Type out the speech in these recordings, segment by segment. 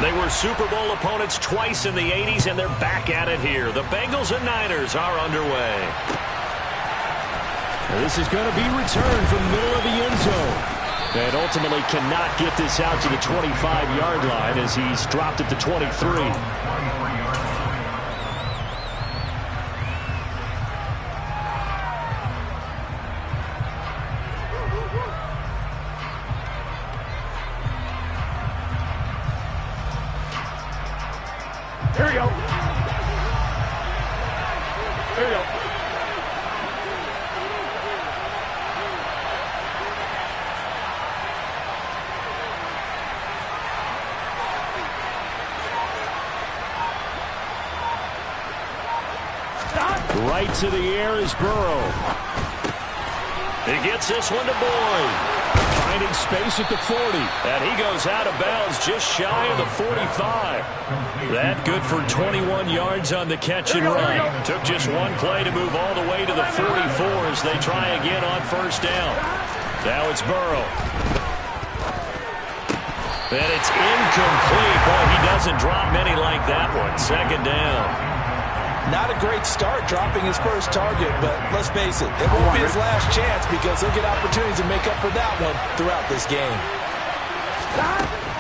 They were Super Bowl opponents twice in the 80s, and they're back at it here. The Bengals and Niners are underway. This is going to be returned from the middle of the end zone. And ultimately cannot get this out to the 25-yard line as he's dropped at the 23. Here we go. Here we go. Right to the air is Burrow. He gets this one to Boyd. Finding space at the 40. And he goes out of bounds just shy of the 45. That good for 21 yards on the catch and run. Took just one play to move all the way to the 44 as they try again on first down. Now it's Burrow. And it's incomplete. Boy, he doesn't drop many like that one. Second down. Not a great start dropping his first target, but let's face it, it won't be his last chance because he'll get opportunities to make up for that one throughout this game.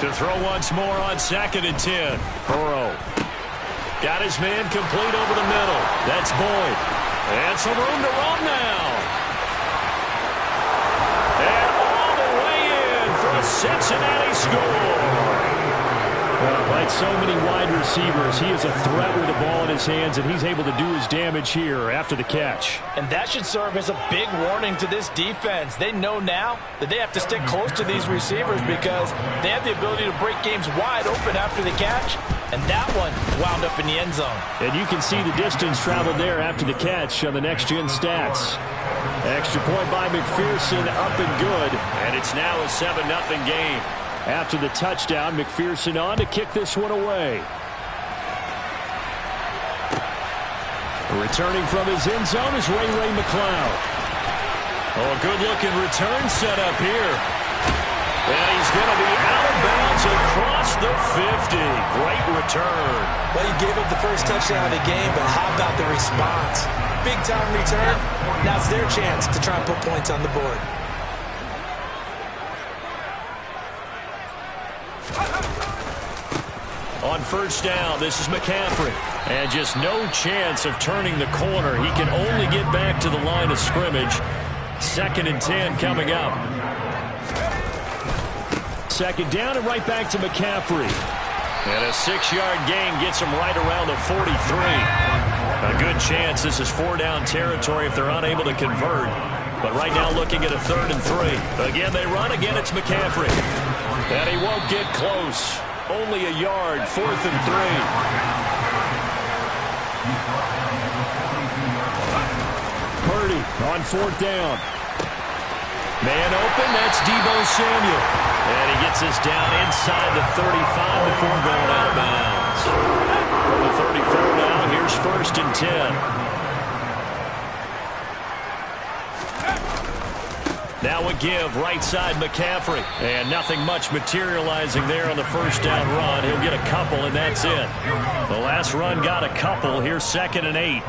To throw once more on 2nd and 10. Burrow got his man complete over the middle. That's Boyd. And some room to run now. And all the way in for a Cincinnati score. Well, like so many wide receivers, he is a threat with the ball in his hands, and he's able to do his damage here after the catch. And that should serve as a big warning to this defense. They know now that they have to stick close to these receivers because they have the ability to break games wide open after the catch, and that one wound up in the end zone. And you can see the distance traveled there after the catch on the next-gen stats. Extra point by McPherson, up and good. And it's now a 7-0 game. After the touchdown, McPherson on to kick this one away. Returning from his end zone is Ray McCloud. Oh, a good-looking return set up here. And he's going to be out of bounds across the 50. Great return. Well, he gave up the first touchdown of the game, but how about the response? Big-time return. Now it's their chance to try and put points on the board. On first down, this is McCaffrey. And just no chance of turning the corner. He can only get back to the line of scrimmage. 2nd and 10 coming up. Second down and right back to McCaffrey. And a 6-yard gain gets him right around the 43. A good chance this is 4-down territory if they're unable to convert. But right now looking at a 3rd and 3. Again, they run. Again, it's McCaffrey. And he won't get close. Only a yard, 4th and 3. Purdy on 4th down. Man open, that's Deebo Samuel. And he gets this down inside the 35 before going out of bounds. From the 34 now, here's 1st and 10. Now a give, right side McCaffrey. And nothing much materializing there on the first down run. He'll get a couple, and that's it. The last run got a couple. Here's 2nd and 8.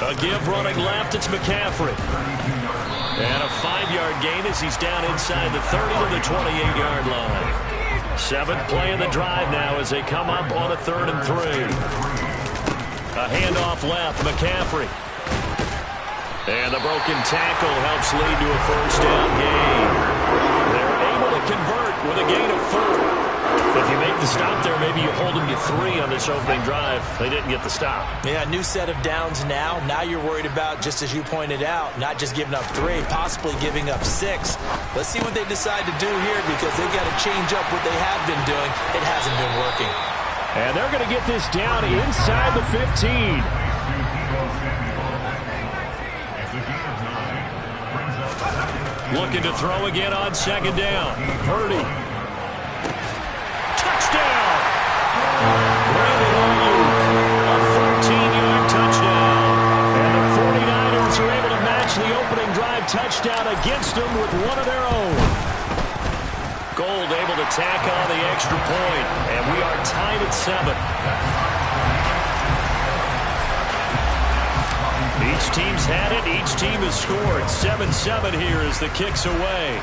A give running left, it's McCaffrey. And a 5-yard gain as he's down inside the 30 to the 28-yard line. 7th play of the drive now as they come up on a 3rd and 3. A handoff left, McCaffrey. And the broken tackle helps lead to a first down gain. They're able to convert with a gain of 4. If you make the stop there, maybe you hold them to 3 on this opening drive. They didn't get the stop. Yeah, new set of downs now. Now you're worried about, just as you pointed out, not just giving up 3, possibly giving up 6. Let's see what they decide to do here because they've got to change up what they have been doing. It hasn't been working. And they're going to get this down inside the 15. Looking to throw again on 2nd down. Purdy. Touchdown! Brandon Ayuk, a 14-yard touchdown. And the 49ers are able to match the opening drive touchdown against them with one of their own. Gold able to tack on the extra point, and we are tied at 7. Each team's had it. Each team has scored. 7-7 here as the kick's away.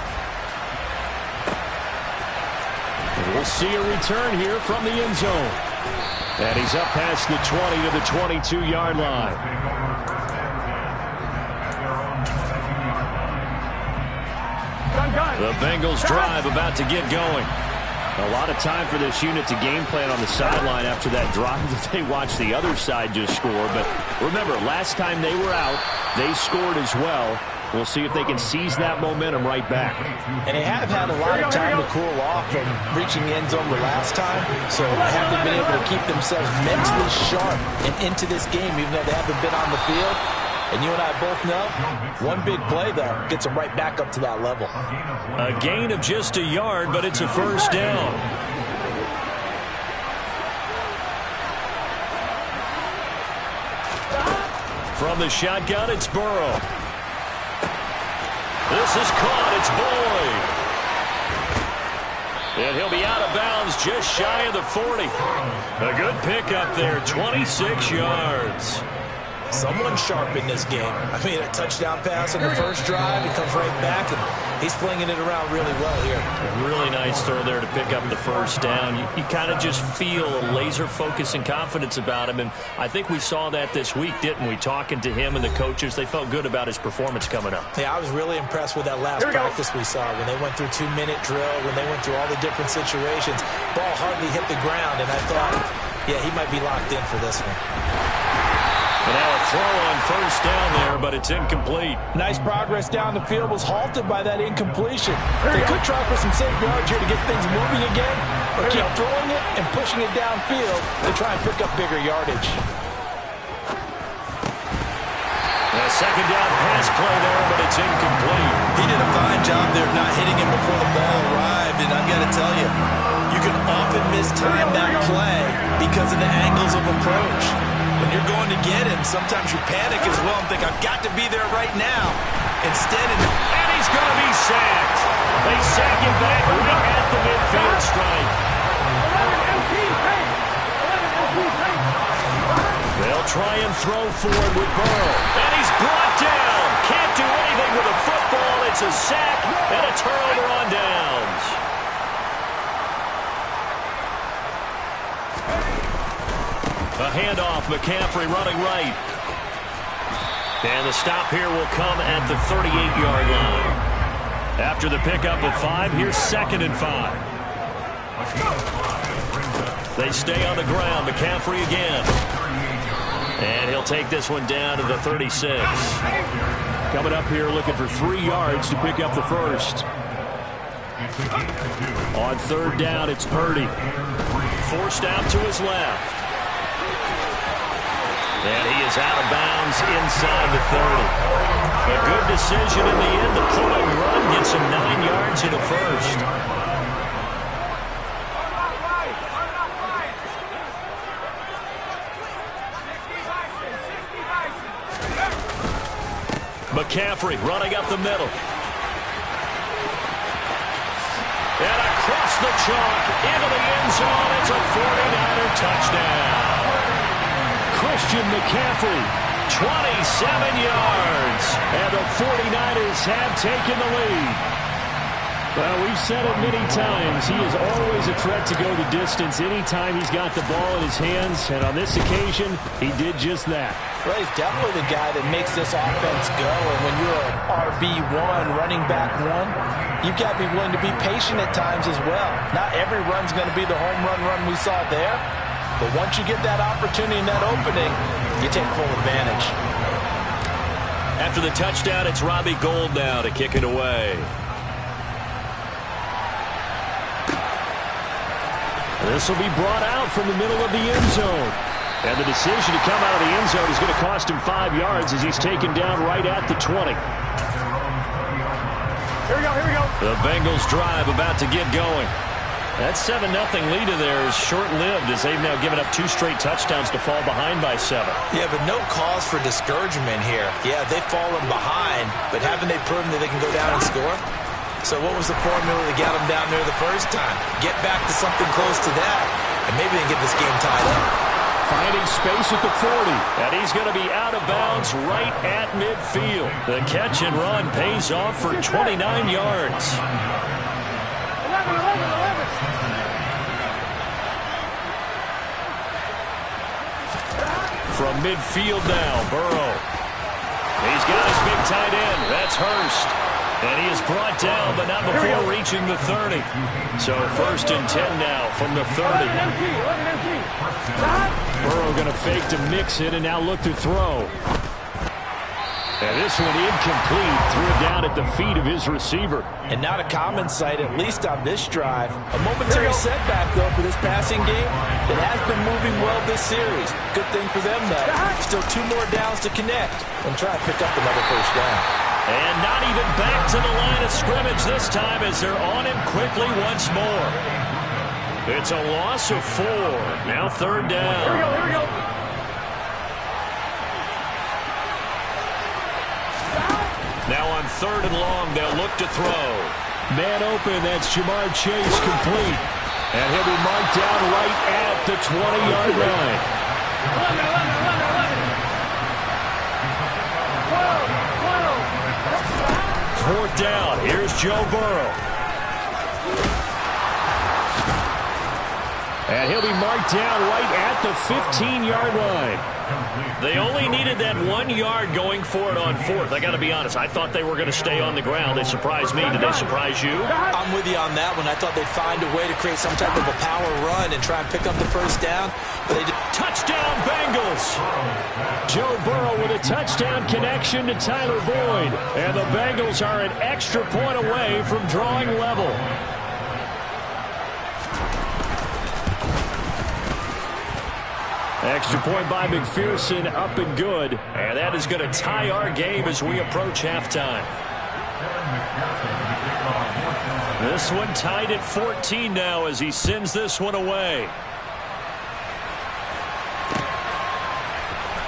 We'll see a return here from the end zone. And he's up past the 20 to the 22-yard line. The Bengals drive about to get going. A lot of time for this unit to game plan on the sideline after that drive that they watched the other side just score. But remember, last time they were out, they scored as well. We'll see if they can seize that momentum right back. And they have had a lot of time to cool off from reaching the end zone the last time. So they haven't been able to keep themselves mentally sharp and into this game, even though they haven't been on the field. And you and I both know, one big play, though, gets them right back up to that level. A gain of just a yard, but it's a first down. From the shotgun, it's Burrow. This is caught. It's Boyd. And he'll be out of bounds just shy of the 40. A good pickup there, 26 yards. Someone sharp in this game. I mean, a touchdown pass on the first drive. He comes right back, and he's flinging it around really well here. A really nice throw there to pick up the first down. You kind of just feel a laser focus and confidence about him, and I think we saw that this week, didn't we? Talking to him and the coaches, they felt good about his performance coming up. Yeah, I was really impressed with that last practice we saw when they went through 2-minute drill, when they went through all the different situations. Ball hardly hit the ground, and I thought, yeah, he might be locked in for this one. And now a throw on first down there, but it's incomplete. Nice progress down the field, was halted by that incompletion. They could try for some safe yards here to get things moving again, or keep throwing it and pushing it downfield to try and pick up bigger yardage. A second down pass play there, but it's incomplete. He did a fine job there not hitting him before the ball arrived, and I've got to tell you, you can often mistime that play because of the angles of approach. When you're going to get him, sometimes you panic as well and think, I've got to be there right now. Instead, and he's going to be sacked. They sack him back right at the midfield stripe. They'll try and throw forward with Burrow. And he's brought down. Can't do anything with a football. It's a sack and a turnover on downs. A handoff, McCaffrey running right. And the stop here will come at the 38-yard line. After the pickup of 5, here's 2nd and 5. They stay on the ground. McCaffrey again. And he'll take this one down to the 36. Coming up here looking for 3 yards to pick up the first. On 3rd down, it's Purdy. Forced out to his left. And he is out of bounds inside the 30. A good decision in the end. The pull and run gets him 9 yards in the first. McCaffrey running up the middle. And across the chalk into the end zone. It's a 49er touchdown. Christian McCaffrey, 27 yards, and the 49ers have taken the lead. Well, we've said it many times. He is always a threat to go the distance anytime he's got the ball in his hands, and on this occasion, he did just that. Well, he's definitely the guy that makes this offense go, and when you're an RB1, running back 1, you've got to be willing to be patient at times as well. Not every run's going to be the home run we saw there. But once you get that opportunity and that opening, you take full advantage. After the touchdown, it's Robbie Gould now to kick it away. This will be brought out from the middle of the end zone. And the decision to come out of the end zone is going to cost him 5 yards as he's taken down right at the 20. Here we go, here we go. The Bengals drive about to get going. That 7-0 lead of theirs is short-lived as they've now given up 2 straight touchdowns to fall behind by 7. Yeah, but no cause for discouragement here. Yeah, they've fallen behind, but haven't they proven that they can go down and score? So what was the formula that got them down there the first time? Get back to something close to that, and maybe they can get this game tied up. Finding space at the 40. And he's going to be out of bounds right at midfield. The catch and run pays off for 29 yards. 11. From midfield now, Burrow. He's got his big tight end. That's Hurst. And he is brought down, but not before reaching the 30. So 1st and 10 now from the 30. Burrow going to fake to mix it and now look to throw. And this one incomplete. Threw it down at the feet of his receiver. And not a common sight, at least on this drive. A momentary setback, though, for this passing game. It has been moving well this series. Good thing for them, though. Still 2 more downs to connect and try to pick up another first down. And not even back to the line of scrimmage this time as they're on him quickly once more. It's a loss of 4. Now 3rd down. Here we go. Now on 3rd and long, they'll look to throw. Man open, that's Jamar Chase complete. And he'll be marked down right at the 20-yard line. 4th down. Here's Joe Burrow. And he'll be marked down right at the 15-yard line. They only needed that 1 yard going for it on 4th. I got to be honest. I thought they were going to stay on the ground. They surprised me. Did they surprise you? I'm with you on that one. I thought they'd find a way to create some type of a power run and try and pick up the first down. But they did. Touchdown, Bengals! Joe Burrow with a touchdown connection to Tyler Boyd. And the Bengals are an extra point away from drawing level. Extra point by McPherson, up and good. And that is going to tie our game as we approach halftime. This one tied at 14 now as he sends this one away.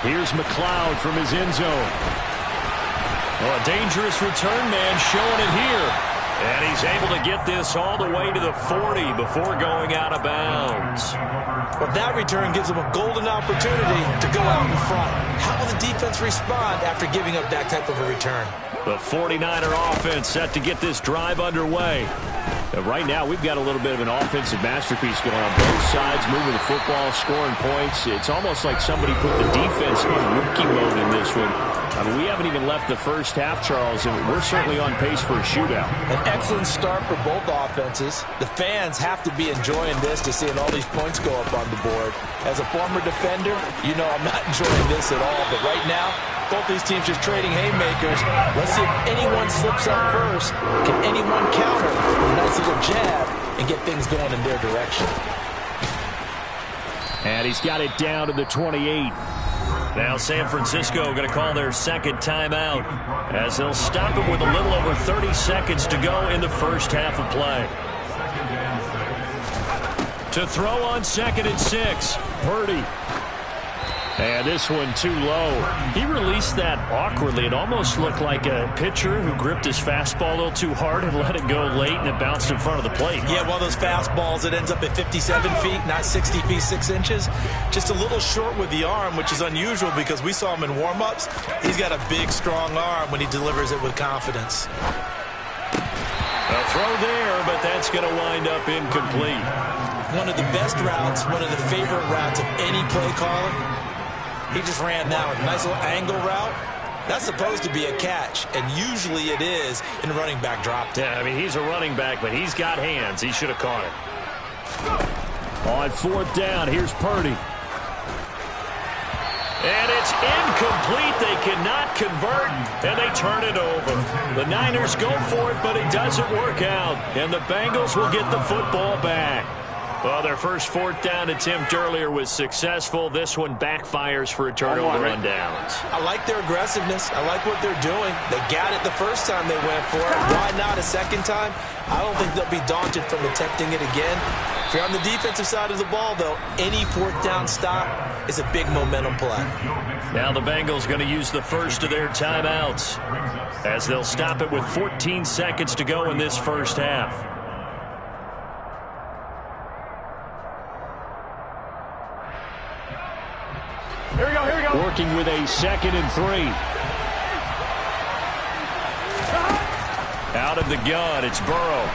Here's McLeod from his end zone. Well, a dangerous return man showing it here. And he's able to get this all the way to the 40 before going out of bounds. Well, that return gives them a golden opportunity to go out in front. How will the defense respond after giving up that type of a return? The 49er offense set to get this drive underway. Right now, we've got a little bit of an offensive masterpiece going on both sides, moving the football, scoring points. It's almost like somebody put the defense in rookie mode in this one. I mean, we haven't even left the first half, Charles, and we're certainly on pace for a shootout. An excellent start for both offenses. The fans have to be enjoying this to seeing all these points go up on the board. As a former defender, you know I'm not enjoying this at all, but right now, both these teams just trading haymakers. Let's see if anyone slips up first. Can anyone counter a nice little jab and get things going in their direction? And he's got it down to the 28. Now San Francisco going to call their second timeout as they'll stop it with a little over 30 seconds to go in the first half of play. To throw on 2nd and 6, Purdy. And this one too low. He released that awkwardly. It almost looked like a pitcher who gripped his fastball a little too hard and let it go late, and it bounced in front of the plate. Yeah, one of those fastballs that ends up at 57 feet, not 60 feet, 6 inches. Just a little short with the arm, which is unusual because we saw him in warm-ups. He's got a big, strong arm when he delivers it with confidence. A throw there, but that's going to wind up incomplete. One of the best routes, one of the favorite routes of any play caller. He just ran now a nice little angle route. That's supposed to be a catch, and usually it is in running back drop. Yeah, I mean, he's a running back, but he's got hands. He should have caught it. On 4th down, here's Purdy. And it's incomplete. They cannot convert, and they turn it over. The Niners go for it, but it doesn't work out, and the Bengals will get the football back. Well, their first 4th down attempt earlier was successful. This one backfires for a turnover on downs. I like their aggressiveness. I like what they're doing. They got it the first time they went for it. Why not a second time? I don't think they'll be daunted from attempting it again. If you're on the defensive side of the ball, though, any fourth down stop is a big momentum play. Now the Bengals going to use the first of their timeouts as they'll stop it with 14 seconds to go in this first half. Here we go, here we go. Working with a 2nd and 3. Out of the gun, it's Burrow.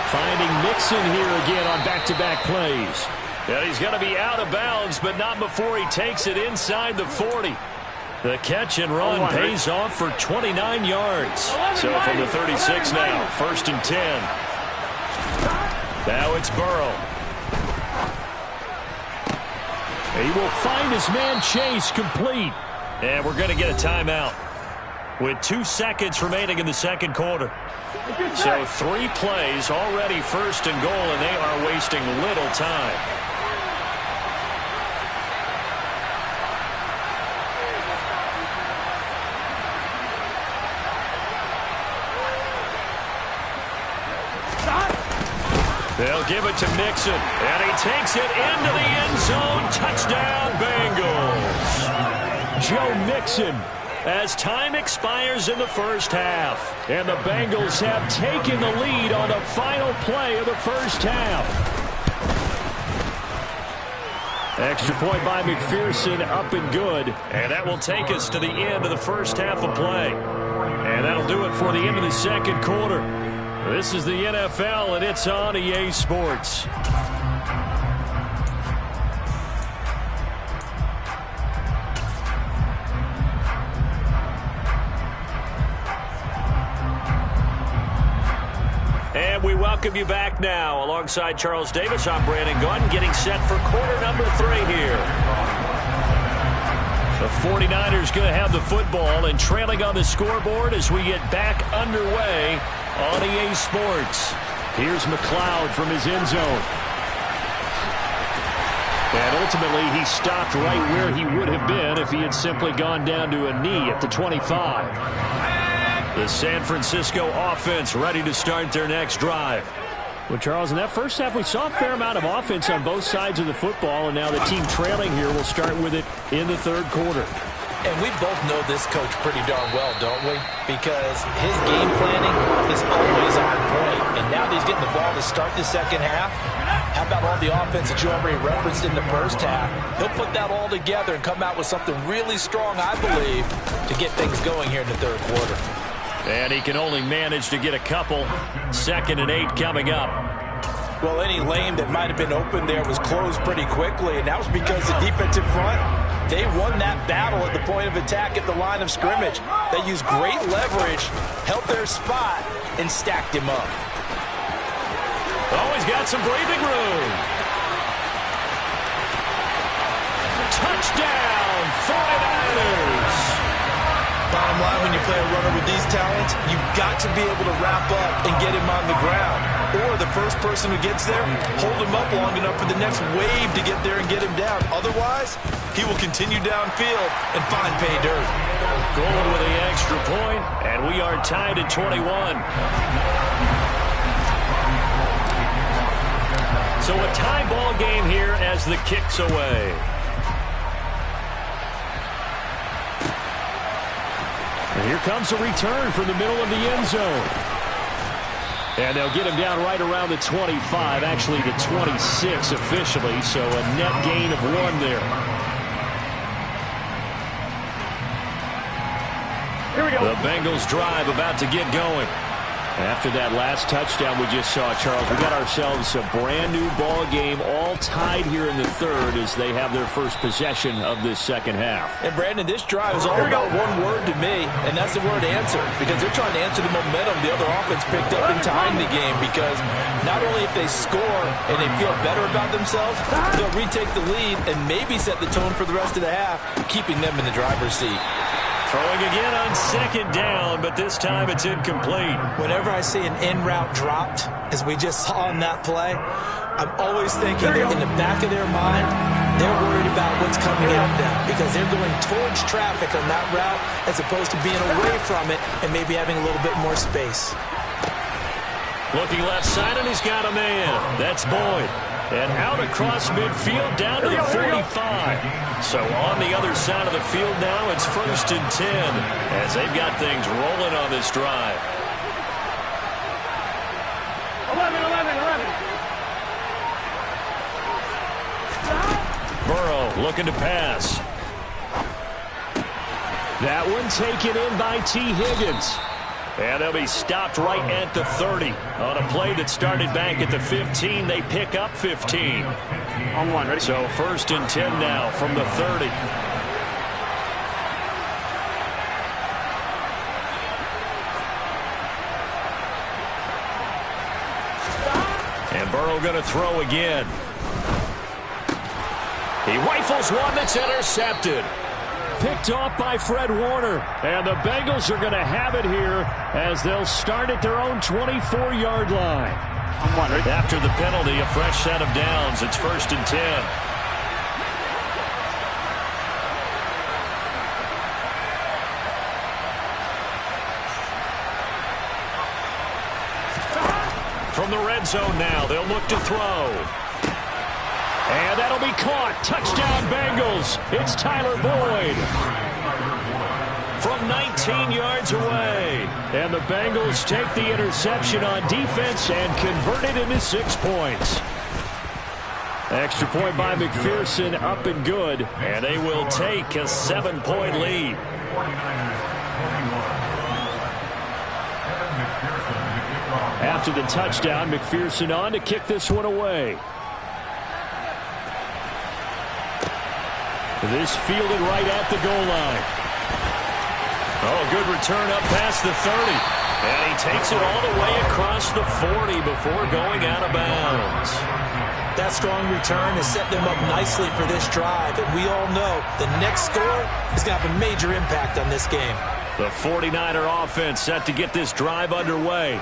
Finding Mixon here again on back-to-back plays. And he's going to be out of bounds, but not before he takes it inside the 40. The catch and run pays off for 29 yards. So from the 36 now, 1st and 10. Now it's Burrow. He will find his man Chase complete. And we're going to get a timeout with 2 seconds remaining in the second quarter. So 3 plays already 1st and goal, and they are wasting little time. They'll give it to Mixon, and he takes it into the end zone. Touchdown, Bengals. Joe Mixon. As time expires in the first half. And the Bengals have taken the lead on the final play of the first half. Extra point by McPherson, up and good. And that will take us to the end of the first half of play. And that'll do it for the end of the second quarter. This is the NFL, and it's on EA Sports. And we welcome you back now. Alongside Charles Davis, I'm Brandon Gaudin, getting set for quarter number 3 here. The 49ers going to have the football and trailing on the scoreboard as we get back underway on EA Sports. Here's McLeod from his end zone. And ultimately, he stopped right where he would have been if he had simply gone down to a knee at the 25. The San Francisco offense ready to start their next drive. Well, Charles, in that first half, we saw a fair amount of offense on both sides of the football, and now the team trailing here will start with it in the third quarter. And we both know this coach pretty darn well, don't we? Because his game planning is always on point. And now that he's getting the ball to start the second half, how about all the offense that you already referenced in the first half? He'll put that all together and come out with something really strong, I believe, to get things going here in the third quarter. And he can only manage to get a couple. 2nd and 8 coming up. Well, any lane that might have been open there was closed pretty quickly, and that was because the defensive front, they won that battle at the point of attack at the line of scrimmage. They used great leverage, held their spot, and stacked him up. Oh, he's got some breathing room. Touchdown, 49ers. Bottom line, when you play a runner with these talents, you've got to be able to wrap up and get him on the ground. Or the first person who gets there, hold him up long enough for the next wave to get there and get him down. Otherwise, he will continue downfield and find pay dirt. Going with the extra point, and we are tied at 21. So a tie ball game here as the kick's away. And here comes a return from the middle of the end zone. And they'll get him down right around the 25, actually the 26 officially, so a net gain of 1 there. Here we go. The Bengals drive about to get going. After that last touchdown we just saw, Charles, we got ourselves a brand new ball game, all tied here in the third as they have their first possession of this second half. And Brandon, this drive is all about one word to me, and that's the word answer, because they're trying to answer the momentum the other offense picked up in tying the game, because not only if they score and they feel better about themselves, they'll retake the lead and maybe set the tone for the rest of the half, keeping them in the driver's seat. Throwing again on 2nd down, but this time it's incomplete. Whenever I see an in route dropped, as we just saw on that play, I'm always thinking that in the back of their mind, they're worried about what's coming at them because they're going towards traffic on that route as opposed to being away from it and maybe having a little bit more space. Looking left side, and he's got a man. That's Boyd. And out across midfield, down to the 45. So on the other side of the field now, it's 1st and 10 as they've got things rolling on this drive. 11. Burrow looking to pass. That one taken in by T. Higgins. And they'll be stopped right at the 30. On a play that started back at the 15, they pick up 15. On one, ready? So 1st and 10 now from the 30. And Burrow going to throw again. He rifles one that's intercepted. Picked off by Fred Warner. And the Bengals are going to have it here as they'll start at their own 24-yard line. On one, ready? After the penalty, a fresh set of downs. It's 1st and 10. From the red zone now, they'll look to throw. And that'll be caught. Touchdown, Bengals. It's Tyler Boyd. From 19 yards away. And the Bengals take the interception on defense and convert it into 6 points. Extra point by McPherson, up and good. And they will take a 7-point lead. After the touchdown, McPherson on to kick this one away. This fielded right at the goal line. Oh, good return up past the 30. And he takes it all the way across the 40 before going out of bounds. That strong return has set them up nicely for this drive. And we all know the next score is going to have a major impact on this game. The 49er offense set to get this drive underway.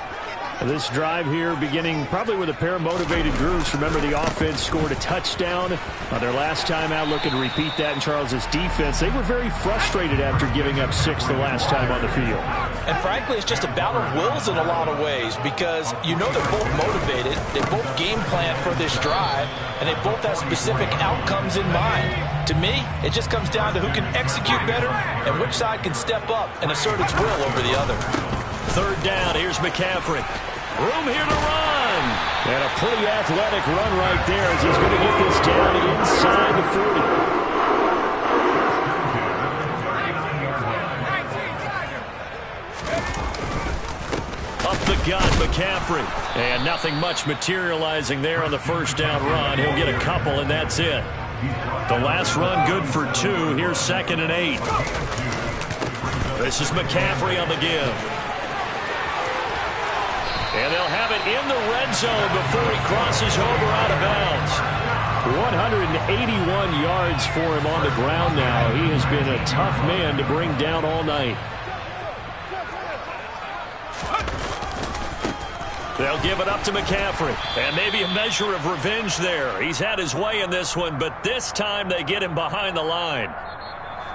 This drive here beginning probably with a pair of motivated groups. Remember, the offense scored a touchdown on their last time out, looking to repeat that in Charles's defense. They were very frustrated after giving up 6 the last time on the field. And frankly, it's just a battle of wills in a lot of ways because you know they're both motivated, they both game plan for this drive, and they both have specific outcomes in mind. To me, it just comes down to who can execute better and which side can step up and assert its will over the other. 3rd down, here's McCaffrey. Room here to run. And a pretty athletic run right there as he's going to get this down inside the 40. Up the gut, McCaffrey. And nothing much materializing there on the 1st down run. He'll get a couple, and that's it. The last run good for 2. Here's 2nd and 8. This is McCaffrey on the give. And they'll have it in the red zone before he crosses over out of bounds. 181 yards for him on the ground now. He has been a tough man to bring down all night. They'll give it up to McCaffrey. And maybe a measure of revenge there. He's had his way in this one, but this time they get him behind the line.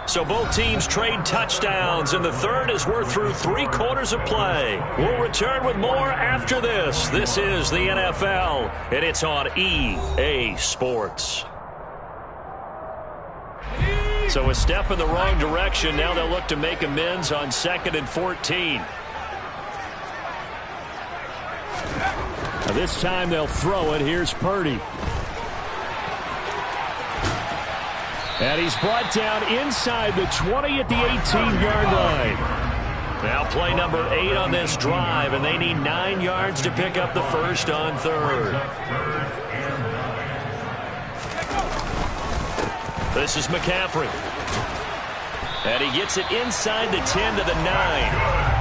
So both teams trade touchdowns, and the third as we're through 3 quarters of play. We'll return with more after this. This is the NFL, and it's on EA Sports. So a step in the wrong direction. Now they'll look to make amends on 2nd and 14. Now this time they'll throw it. Here's Purdy. And he's brought down inside the 20 at the 18-yard line. Now play number 8 on this drive, and they need 9 yards to pick up the first on 3rd. This is McCaffrey. And he gets it inside the 10 to the 9.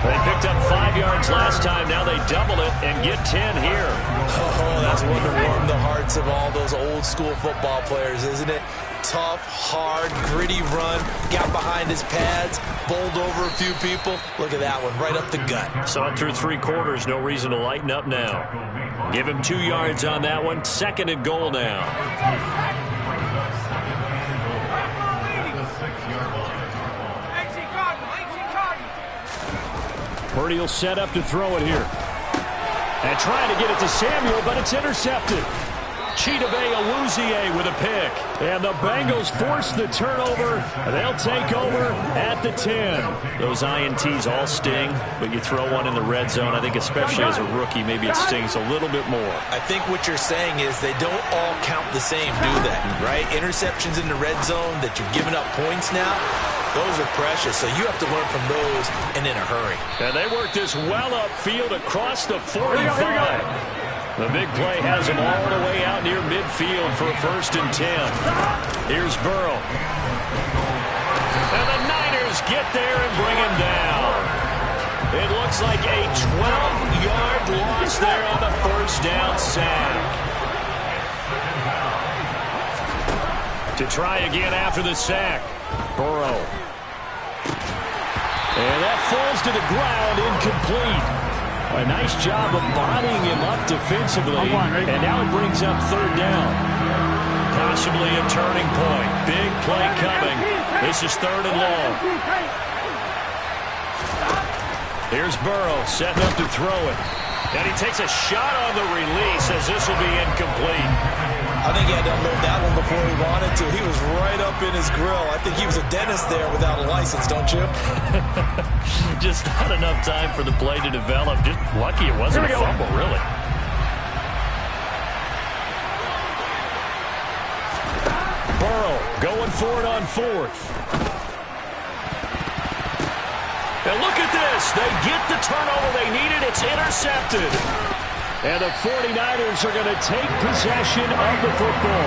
They picked up 5 yards last time. Now they double it and get 10 here. Oh, that's one to warm the hearts of all those old school football players, isn't it? Tough, hard, gritty run. Got behind his pads, bowled over a few people. Look at that one, right up the gut. Saw it through 3 quarters. No reason to lighten up now. Give him 2 yards on that one. 2nd and goal now. Purdy will set up to throw it here. And trying to get it to Samuel, but it's intercepted. Chidobe Awuzie with a pick. And the Bengals force the turnover. They'll take over at the 10. Those INTs all sting, but you throw one in the red zone. I think especially as a rookie, maybe it stings a little bit more. I think what you're saying is they don't all count the same, do they? Right? Interceptions in the red zone that you've given up points now, those are precious. So you have to learn from those and in a hurry. And they work this well upfield across the 45. The big play has him all the way out near midfield for a 1st and 10. Here's Burrow. And the Niners get there and bring him down. It looks like a 12-yard loss there on the 1st down sack. To try again after the sack. Burrow. And that falls to the ground, incomplete. A nice job of bodying him up defensively, and now it brings up 3rd down. Possibly a turning point. Big play coming. This is 3rd and long. Here's Burrow setting up to throw it. And he takes a shot on the release as this will be incomplete. I think he had to unload that one before he wanted to. He was right up in his grill. I think he was a dentist there without a license, don't you? Just not enough time for the play to develop. Just lucky it wasn't a fumble, really. Burrow going for it on 4th. And look at this. They get the turnover they needed. It's intercepted. And the 49ers are going to take possession of the football.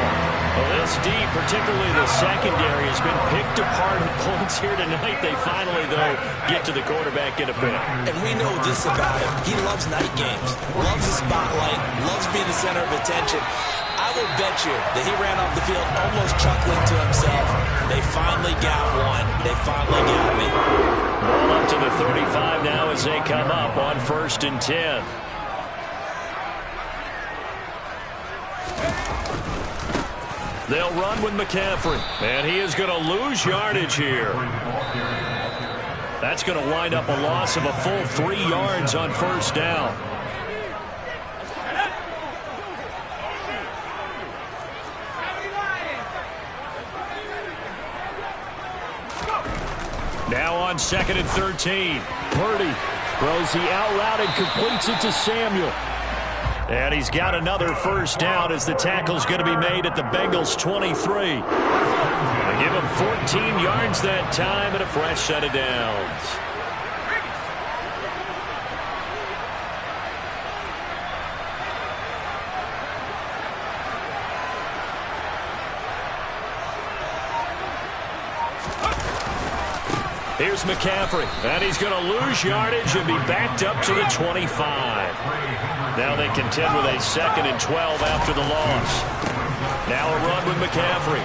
Well, this D, particularly the secondary, has been picked apart at points here tonight. They finally, though, get to the quarterback in a bit. And we know this about him. He loves night games, loves the spotlight, loves being the center of attention. I will bet you that he ran off the field almost chuckling to himself. They finally got one. They finally got me. Ball up to the 35 now as they come up on 1st and 10. They'll run with McCaffrey, and he is going to lose yardage here. That's going to wind up a loss of a full 3 yards on 1st down. Now on 2nd and 13. Purdy throws the out route and completes it to Samuel. And he's got another 1st down as the tackle's going to be made at the Bengals 23. They give him 14 yards that time and a fresh set of downs. Here's McCaffrey, and he's going to lose yardage and be backed up to the 25. Now they contend with a 2nd and 12 after the loss. Now a run with McCaffrey.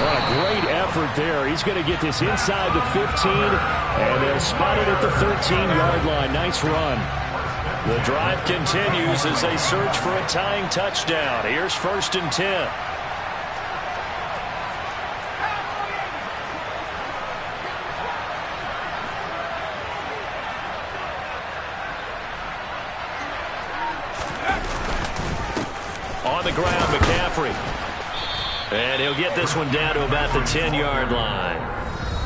What a great effort there. He's going to get this inside the 15, and they'll spot it at the 13-yard line. Nice run. The drive continues as they search for a tying touchdown. Here's 1st and 10. On the ground, McCaffrey. And he'll get this one down to about the 10-yard line.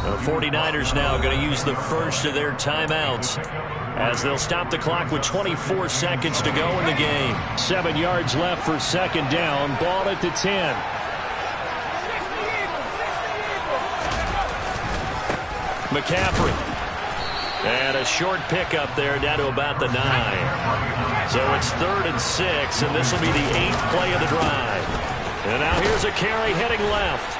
The 49ers now going to use the first of their timeouts as they'll stop the clock with 24 seconds to go in the game. 7 yards left for 2nd down. Ball at the 10. McCaffrey. And a short pickup there down to about the 9. So it's 3rd and 6, and this will be the 8th play of the drive. And now here's a carry heading left.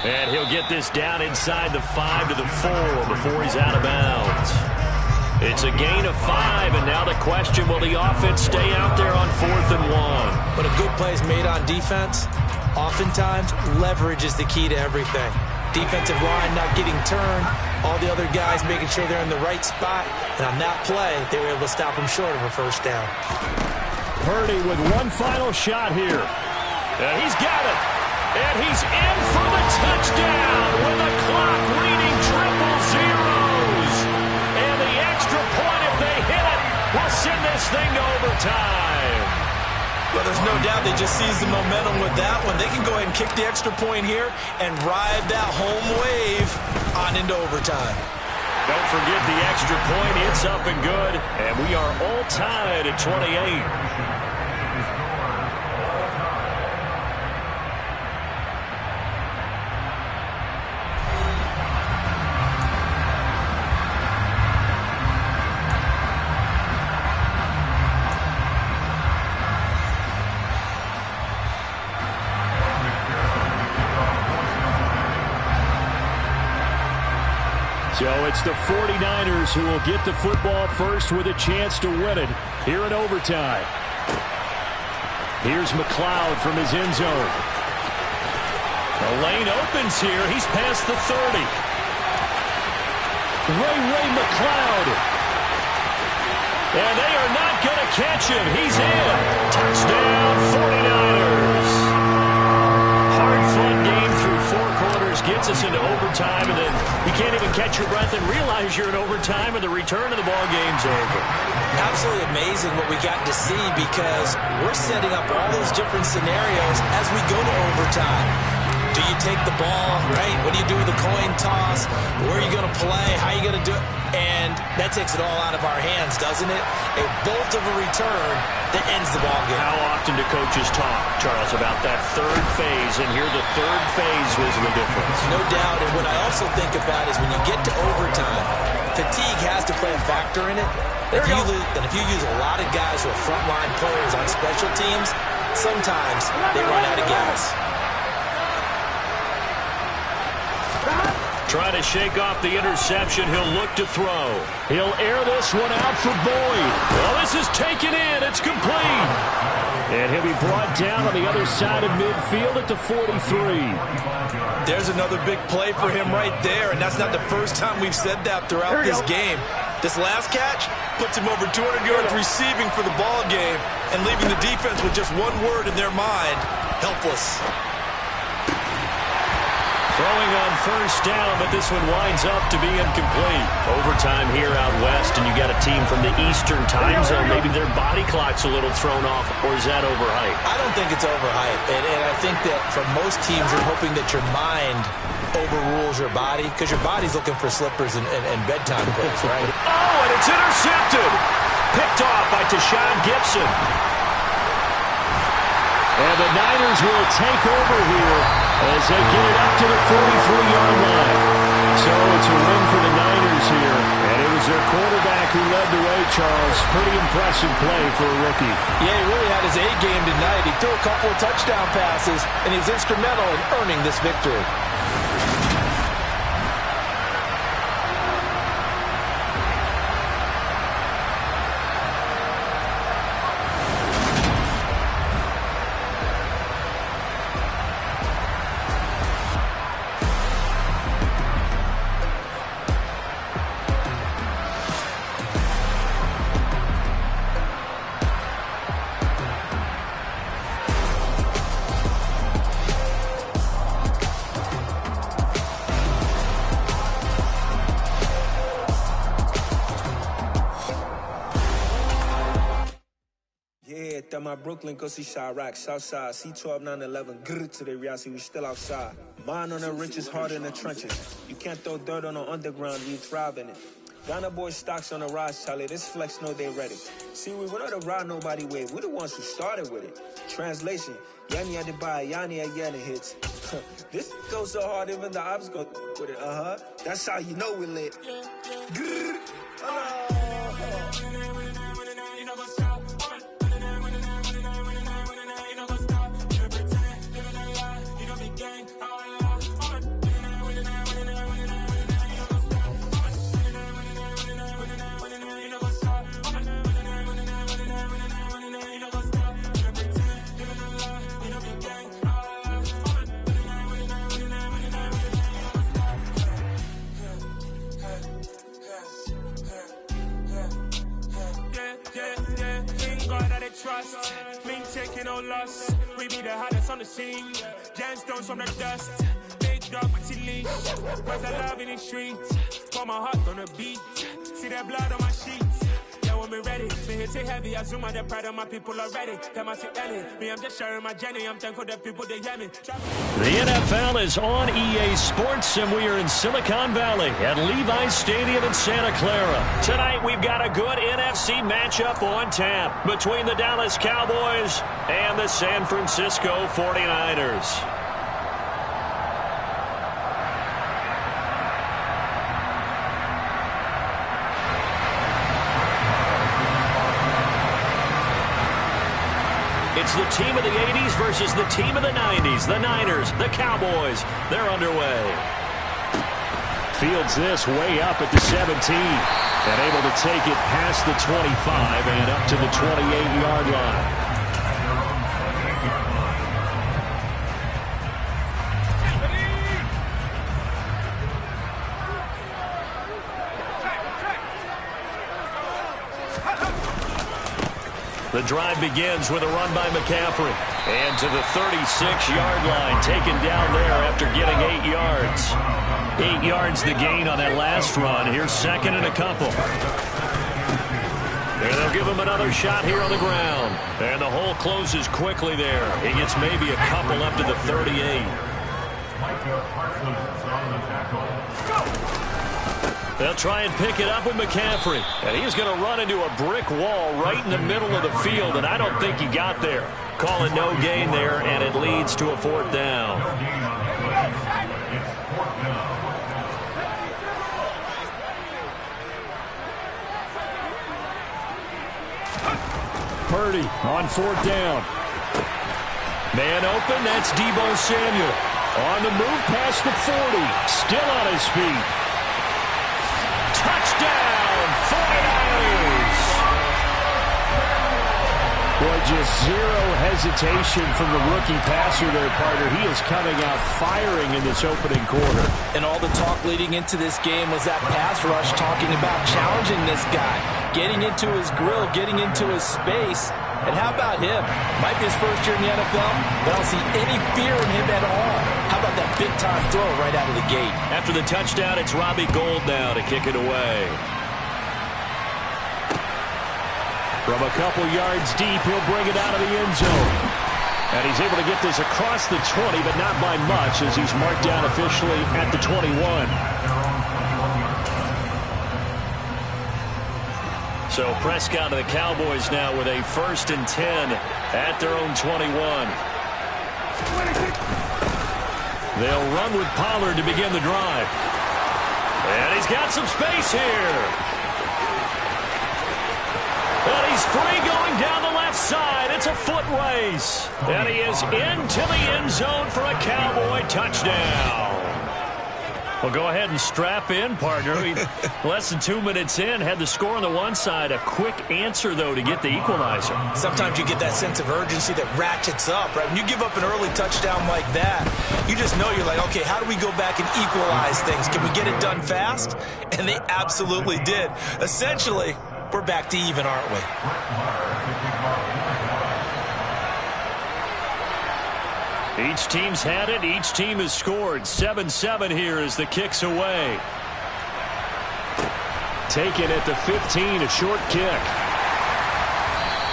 And he'll get this down inside the 5 to the 4 before he's out of bounds. It's a gain of 5, and now the question, will the offense stay out there on 4th and 1? But a good play is made on defense. Oftentimes, leverage is the key to everything. Defensive line not getting turned. All the other guys making sure they're in the right spot. And on that play, they were able to stop him short of a 1st down. Purdy with one final shot here. And he's got it. And he's in for the touchdown with the clock reading triple zeros. And the extra point send this thing to overtime. Well, there's no doubt they just seized the momentum with that one. They can go ahead and kick the extra point here and ride that home wave on into overtime. Don't forget the extra point. It's up and good, and we are all tied at 28. So it's the 49ers who will get the football first with a chance to win it here in overtime. Here's McLeod from his end zone. The lane opens here. He's past the 30. Ray McLeod. And they are not going to catch him. He's in. Touchdown, 49ers. Hard-fought game through 4 quarters. Gets us into overtime, and then you can't even catch your breath and realize you're in overtime, and the return of the ball game's over. Absolutely amazing what we got to see, because we're setting up all those different scenarios as we go to overtime. Do you take the ball, right? What do you do with the coin toss? Where are you going to play? How are you going to do it? And that takes it all out of our hands, doesn't it? A bolt of a return that ends the ball game. How often do coaches talk, Charles, about that third phase? And here the third phase was the difference. No doubt. And what I also think about is when you get to overtime, fatigue has to play a factor in it. If you use a lot of guys who are frontline players on special teams, sometimes they run out of gas. Trying to shake off the interception. He'll look to throw. He'll air this one out for Boyd. Well, this is taken in. It's complete. And he'll be brought down on the other side of midfield at the 43. There's another big play for him right there, and that's not the first time we've said that throughout this game. This last catch puts him over 200 yards receiving for the ball game and leaving the defense with just one word in their mind: helpless. Throwing on first down, but this one winds up to be incomplete. Overtime here out west, and you got a team from the Eastern time zone. Maybe their body clock's a little thrown off, or is that overhyped? I don't think it's overhyped, and I think that for most teams, you're hoping that your mind overrules your body, because your body's looking for slippers and bedtime clothes, right? Oh, and it's intercepted. Picked off by Tashawn Gibson. And the Niners will take over here as they get it up to the 43-yard line. So it's a win for the Niners here. And it was their quarterback who led the way, Charles. Pretty impressive play for a rookie. Yeah, he really had his A game tonight. He threw a couple of touchdown passes, and he's instrumental in earning this victory. My Brooklyn, go see Chirac, Southside, C12, 911, grrr to the reality, we still outside. Mine on the richest, heart in the trenches. You can't throw dirt on the underground, we thrive in it. Ghana boy stocks on the rise, Charlie, this flex know they ready. See, we went on the ride nobody with, we the ones who started with it. Translation, Yanni had to buy, Yanni had Yanni hits. This goes so hard, even the ops go with it, That's how you know we lit. Grrr, Trust, me taking no loss. We be the hottest on the scene. Gemstones from the dust. Big dog with your leash. Where's the love in the streets? Put my heart on the beat. See that blood on my sheets. Yeah, we're coming ready. Me hit it heavy, I zoom out the pride of my people already. Them I see Ellie, me I'm just sharing my journey. I'm thankful that people they hear me. The NFL is on EA Sports, and we are in Silicon Valley at Levi's Stadium in Santa Clara. Tonight, we've got a good NFC matchup on tap between the Dallas Cowboys and the San Francisco 49ers. It's the team of the 80s versus the team of the 90s. The Niners, the Cowboys, they're underway. Fields this way up at the 17. And able to take it past the 25 and up to the 28-yard line. The drive begins with a run by McCaffrey. And to the 36-yard line, taken down there after getting 8 yards. 8 yards the gain on that last run. Here's second and a couple. And they'll give him another shot here on the ground. And the hole closes quickly there. He gets maybe a couple up to the 38. They'll try and pick it up with McCaffrey. And he's going to run into a brick wall right in the middle of the field, and I don't think he got there. Calling no gain there, and it leads to a fourth down. Purdy on fourth down. Man open, that's Deebo Samuel. On the move past the 40. Still on his feet. Touchdown, 49ers! Boy, just zero hesitation from the rookie passer there, partner. He is coming out firing in this opening quarter. And all the talk leading into this game was that pass rush talking about challenging this guy, getting into his grill, getting into his space. And how about him? Might be his first year in the NFL, but I don't see any fear in him at all. How about that big-time throw right out of the gate? After the touchdown, it's Robbie Gould now to kick it away. From a couple yards deep, he'll bring it out of the end zone. And he's able to get this across the 20, but not by much, as he's marked down officially at the 21. So Prescott and the Cowboys now with a 1st and 10 at their own 21. They'll run with Pollard to begin the drive. And he's got some space here. And he's free going down the left side. It's a foot race. And he is into the end zone for a Cowboy touchdown. Well, go ahead and strap in, partner. Less than 2 minutes in, had the score on the one side. A quick answer, though, to get the equalizer. Sometimes you get that sense of urgency that ratchets up, right? When you give up an early touchdown like that, you just know you're like, okay, how do we go back and equalize things? Can we get it done fast? And they absolutely did. Essentially, we're back to even, aren't we? Each team's had it. Each team has scored. 7-7 here as the kick's away. Taken at the 15, a short kick.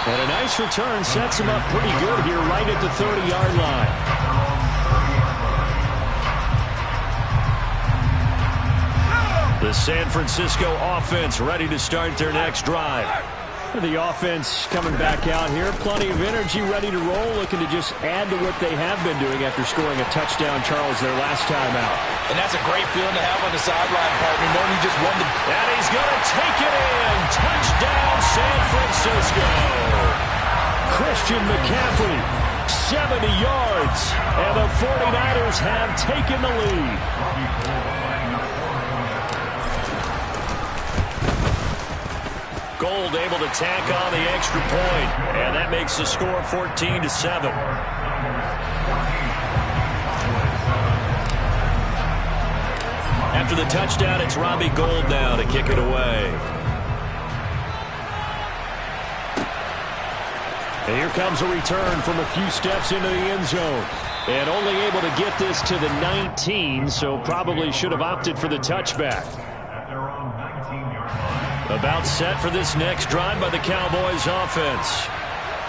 And a nice return sets him up pretty good here right at the 30-yard line. The San Francisco offense ready to start their next drive. The offense coming back out here. Plenty of energy, ready to roll, looking to just add to what they have been doing after scoring a touchdown, Charles, their last time out. And that's a great feeling to have on the sideline, partner, knowing you just won the... And he's going to take it in. Touchdown, San Francisco. Christian McCaffrey, 70 yards, and the 49ers have taken the lead. Gould able to tack on the extra point, and that makes the score 14-7. After the touchdown, it's Robbie Gould now to kick it away. And here comes a return from a few steps into the end zone. And only able to get this to the 19, so probably should have opted for the touchback. About set for this next drive by the Cowboys offense.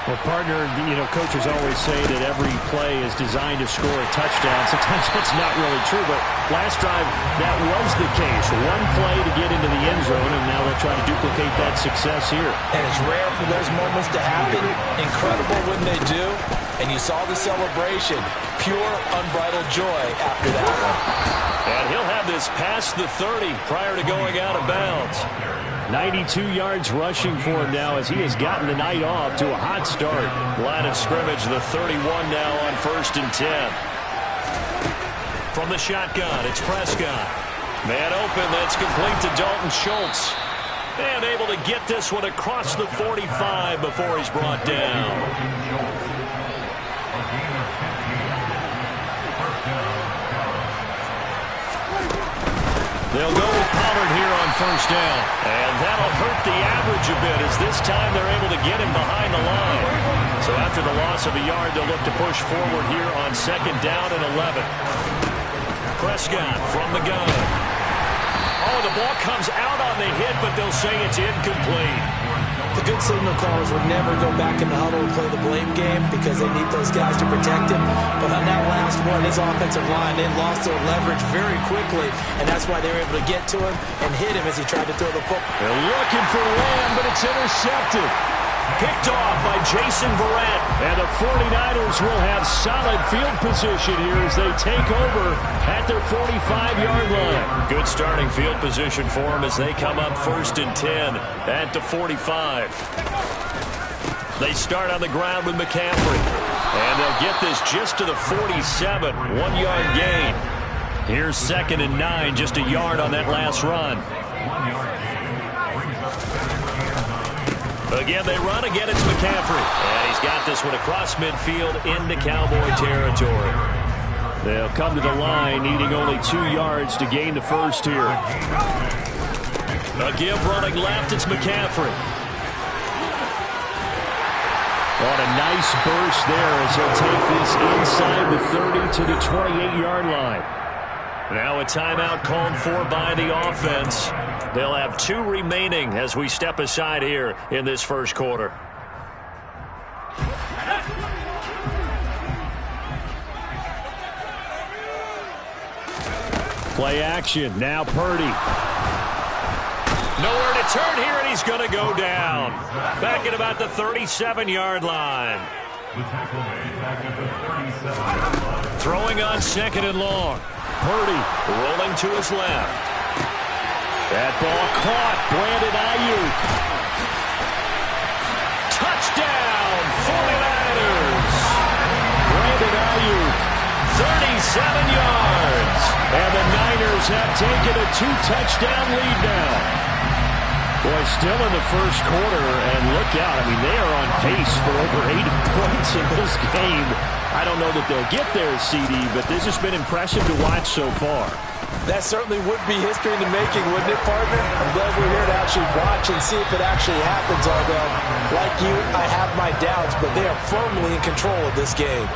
Well, partner, coaches always say that every play is designed to score a touchdown. Sometimes that's not really true, but last drive, that was the case. One play to get into the end zone, and now they'll try to duplicate that success here. And it's rare for those moments to happen. Incredible when they do. And you saw the celebration. Pure, unbridled joy after that one. And he'll have this past the 30 prior to going out of bounds. 92 yards rushing for him now as he has gotten the night off to a hot start. Line of scrimmage, the 31 now on 1st and 10. From the shotgun, it's Prescott. Man open, that's complete to Dalton Schultz. And able to get this one across the 45 before he's brought down. They'll go with Pollard here on 1st down. And that'll hurt the average a bit as this time they're able to get him behind the line. So after the loss of a yard, they'll look to push forward here on 2nd down and 11. Prescott from the gun. Oh, the ball comes out on the hit, but they'll say it's incomplete. The good signal callers would never go back in the huddle and play the blame game because they need those guys to protect him. But on that last one, his offensive line, they lost their leverage very quickly, and that's why they were able to get to him and hit him as he tried to throw the football. They're looking for Lamb, but it's intercepted. Picked off by Jason Verrett. And the 49ers will have solid field position here as they take over at their 45-yard line. Good starting field position for them as they come up 1st and 10 at the 45. They start on the ground with McCaffrey. And they'll get this just to the 47. 1-yard gain. Here's 2nd and 9, just a yard on that last run. Again, they run. Again, it's McCaffrey. And he's got this one across midfield into Cowboy territory. They'll come to the line, needing only 2 yards to gain the first here. A give running left, it's McCaffrey. On a nice burst there as he'll take this inside the 30 to the 28-yard line. Now a timeout called for by the offense. They'll have 2 remaining as we step aside here in this first quarter. Play action. Now Purdy. Nowhere to turn here, and he's going to go down. Back at about the 37-yard line. Throwing on 2nd and long. Purdy rolling to his left. That ball caught. Brandon Ayuk. Touchdown, 49ers. Brandon Ayuk. 37 yards. And the Niners have taken a 2-touchdown lead now. Boy, still in the first quarter, and look out. I mean, they are on pace for over 80 points in this game. I don't know that they'll get there, CD, but this has been impressive to watch so far. That certainly would be history in the making, wouldn't it, partner? I'm glad we're here to actually watch and see if it actually happens, although, like you, I have my doubts, but they are firmly in control of this game.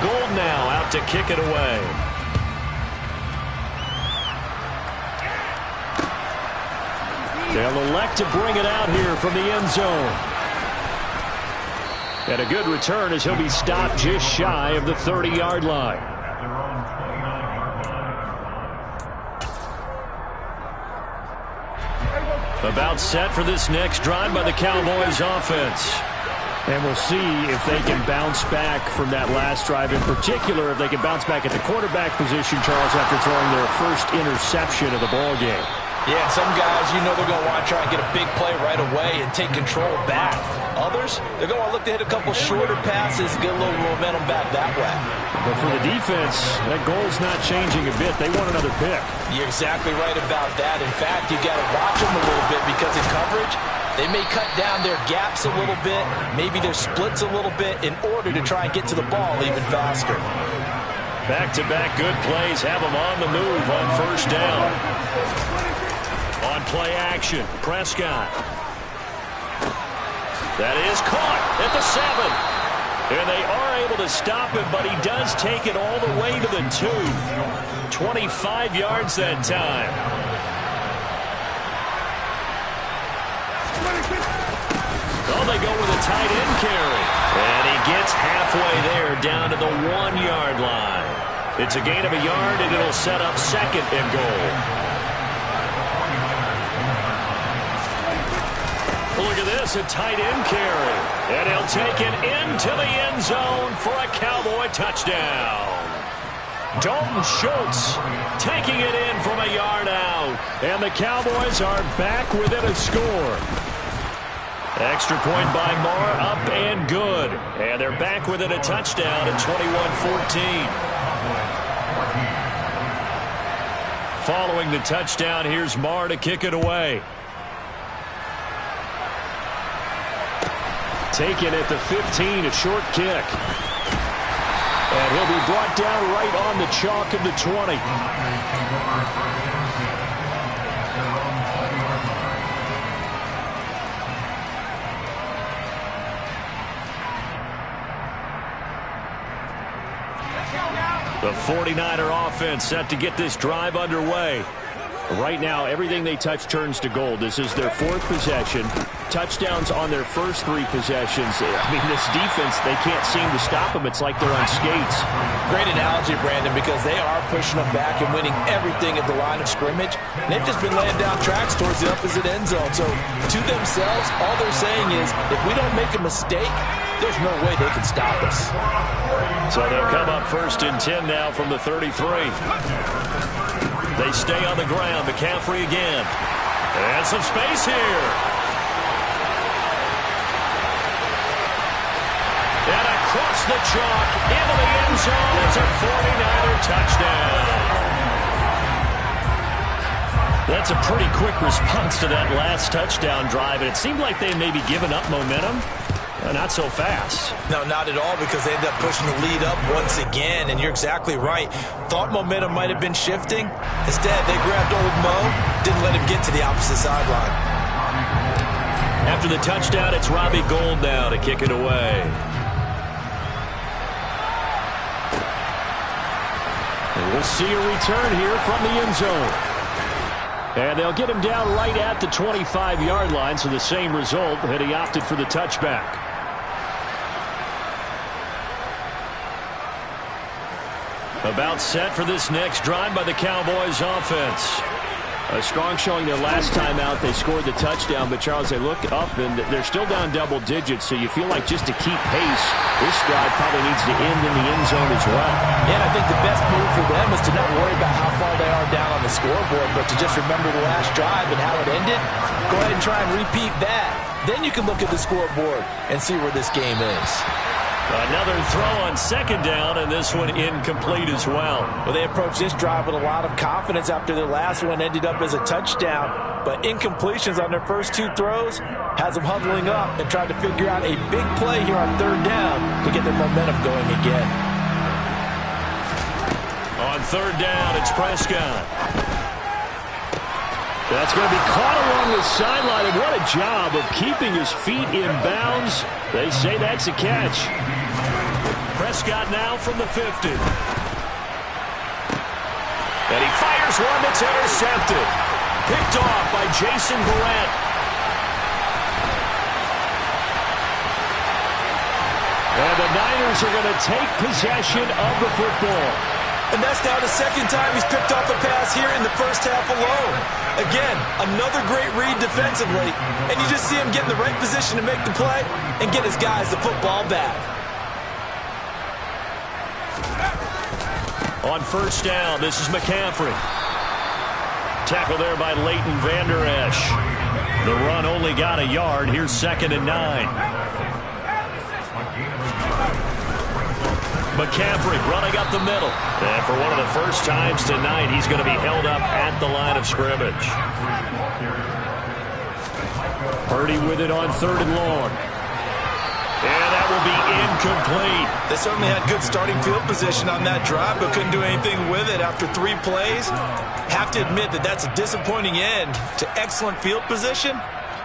Gold now out to kick it away. They'll elect to bring it out here from the end zone. And a good return as he'll be stopped just shy of the 30-yard line. About set for this next drive by the Cowboys offense. And we'll see if they can bounce back from that last drive. In particular, if they can bounce back at the quarterback position, Charles, after throwing their first interception of the ball game. Yeah, some guys, you know they're going to want to try and get a big play right away and take control back. Others, they're going to look to hit a couple shorter passes, get a little momentum back that way. But for the defense, that goal's not changing a bit. They want another pick. You're exactly right about that. In fact, you got to watch them a little bit because in coverage, they may cut down their gaps a little bit, maybe their splits a little bit in order to try and get to the ball even faster. Back-to-back good plays have them on the move on 1st down. On play action, Prescott. That is caught at the 7. And they are able to stop him, but he does take it all the way to the 2. 25 yards that time. Oh, they go with a tight end carry. And he gets halfway there down to the 1-yard line. It's a gain of a yard, and it'll set up 2nd and goal. Look at this, a tight end carry. And he'll take it into the end zone for a Cowboy touchdown. Dalton Schultz taking it in from a yard out. And the Cowboys are back within a score. Extra point by Marr, up and good. And they're back within a touchdown at 21-14. Following the touchdown, here's Marr to kick it away. Taken at the 15, a short kick. And he'll be brought down right on the chalk of the 20. The 49er offense set to get this drive underway. Right now, everything they touch turns to gold. This is their 4th possession. Touchdowns on their first 3 possessions. I mean, this defense, they can't seem to stop them. It's like they're on skates. Great analogy, Brandon, because they are pushing them back and winning everything at the line of scrimmage. And they've just been laying down tracks towards the opposite end zone. So, to themselves, all they're saying is, if we don't make a mistake, there's no way they can stop us. So they'll come up 1st and 10 now from the 33. They stay on the ground. McCaffrey again. And some space here. And across the chalk into the end zone. It's a 49er touchdown. That's a pretty quick response to that last touchdown drive. And it seemed like they may be giving up momentum. Not so fast. No, not at all, because they ended up pushing the lead up once again, and you're exactly right. Thought momentum might have been shifting. Instead, they grabbed old Mo, didn't let him get to the opposite sideline. After the touchdown, it's Robbie Gould now to kick it away. And we'll see a return here from the end zone. And they'll get him down right at the 25-yard line, so the same result, and he opted for the touchback. About set for this next drive by the Cowboys offense. A strong showing their last time out. They scored the touchdown, but Charles, they look up and they're still down double digits, so you feel like just to keep pace, this drive probably needs to end in the end zone as well. Yeah, and I think the best move for them is to not worry about how far they are down on the scoreboard, but to just remember the last drive and how it ended. Go ahead and try and repeat that. Then you can look at the scoreboard and see where this game is. Another throw on 2nd down, and this one incomplete as well. Well, they approached this drive with a lot of confidence after their last one ended up as a touchdown. But incompletions on their first 2 throws has them huddling up and trying to figure out a big play here on 3rd down to get their momentum going again. On 3rd down, it's Prescott. That's going to be caught along the sideline, and what a job of keeping his feet in bounds. They say that's a catch. Prescott now from the 50. And he fires one that's intercepted. Picked off by Jason Barrett. And the Niners are going to take possession of the football. And that's now the 2nd time he's picked off a pass here in the first half alone. Again, another great read defensively. And you just see him get in the right position to make the play and get his guys the football back. On 1st down, this is McCaffrey. Tackle there by Leighton Vander Esch. The run only got a yard. Here's 2nd and 9. McCaffrey running up the middle. And for one of the first times tonight, he's going to be held up at the line of scrimmage. Purdy with it on 3rd and long. And that will be incomplete. They certainly had good starting field position on that drive, but couldn't do anything with it after 3 plays. Have to admit that that's a disappointing end to excellent field position.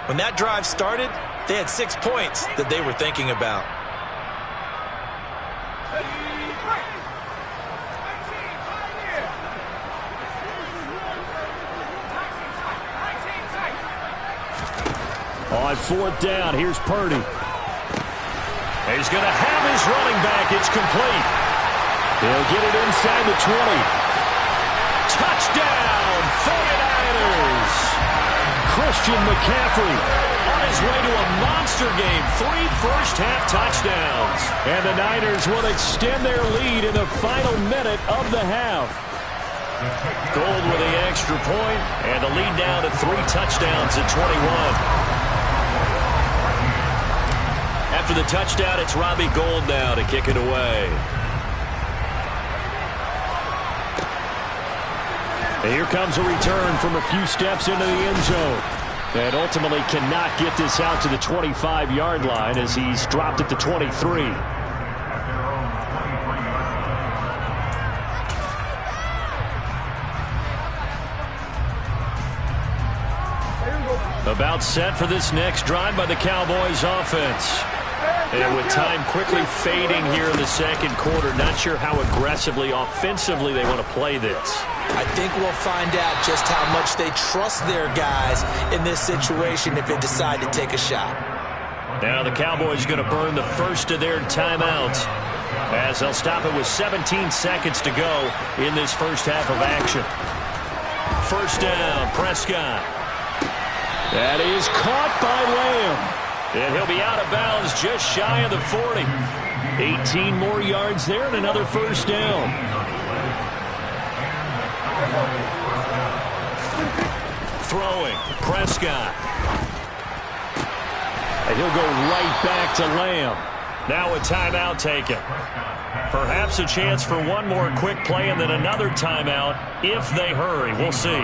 When that drive started, They had 6 points that they were thinking about. On 4th down, here's Purdy. He's going to have his running back. It's complete. He'll get it inside the 20. Touchdown, 49ers. Christian McCaffrey on his way to a monster game. 3 first-half touchdowns. And the Niners will extend their lead in the final minute of the half. Gold with the extra point, and the lead down to 3 touchdowns at 21. After the touchdown, it's Robbie Gould now to kick it away. And here comes a return from a few steps into the end zone. And ultimately cannot get this out to the 25-yard line as he's dropped at the 23. About set for this next drive by the Cowboys offense. And with time quickly fading here in the second quarter, not sure how aggressively, offensively they want to play this. I think we'll find out just how much they trust their guys in this situation if they decide to take a shot. Now the Cowboys going to burn the first of their timeouts as they'll stop it with 17 seconds to go in this first half of action. First down, Prescott. That is caught by Lamb. And he'll be out of bounds just shy of the 40. 18 more yards there and another first down. Throwing, Prescott. And he'll go right back to Lamb. Now a timeout taken. Perhaps a chance for one more quick play and then another timeout if they hurry. We'll see.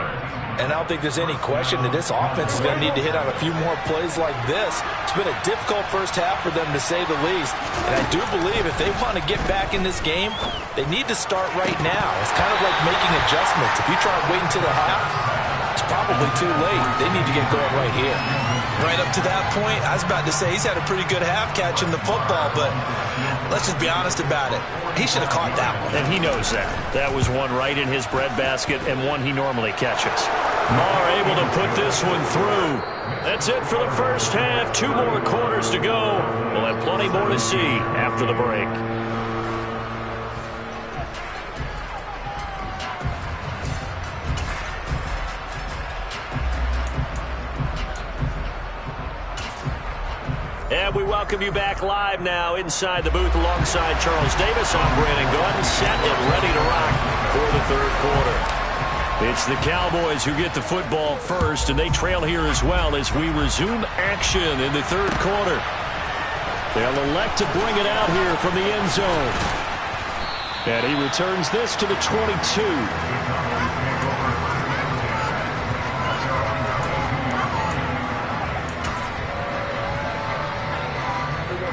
And I don't think there's any question that this offense is going to need to hit on a few more plays like this. It's been a difficult first half for them, to say the least. And I do believe if they want to get back in this game, they need to start right now. It's kind of like making adjustments. If you try to wait until the half, it's probably too late. They need to get going right here. Right up to that point, I was about to say he's had a pretty good half catching the football, but let's just be honest about it. He should have caught that one. And he knows that. That was one right in his breadbasket and one he normally catches. Maher able to put this one through. That's it for the first half. 2 more quarters to go. We'll have plenty more to see after the break. And we welcome you back live now inside the booth alongside Charles Davis. I'm Brandon Gordon, set and ready to rock for the third quarter. It's the Cowboys who get the football first, and they trail here as well as we resume action in the third quarter. They'll elect to bring it out here from the end zone. And he returns this to the 22.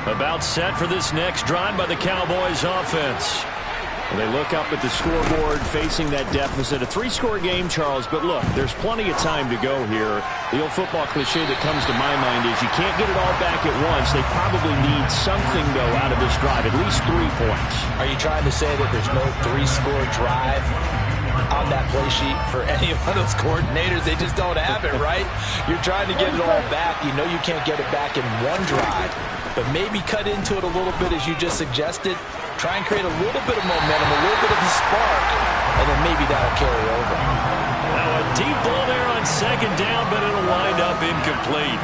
About set for this next drive by the Cowboys offense. They look up at the scoreboard facing that deficit. A 3-score game, Charles, but look, there's plenty of time to go here. The old football cliche that comes to my mind is you can't get it all back at once. They probably need something, though, out of this drive, at least 3 points. Are you trying to say that there's no 3-score drive on that play sheet for any one of those coordinators? They just don't have it, right? You're trying to get it all back. You know you can't get it back in one drive, but maybe cut into it a little bit as you just suggested. Try and create a little bit of momentum, a little bit of a spark, and then maybe that'll carry over. Now a deep ball there on second down, but it'll wind up incomplete.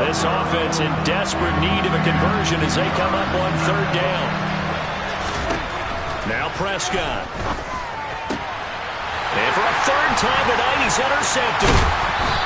This offense in desperate need of a conversion as they come up on third down. Now Prescott. And for a third time tonight, he's intercepted.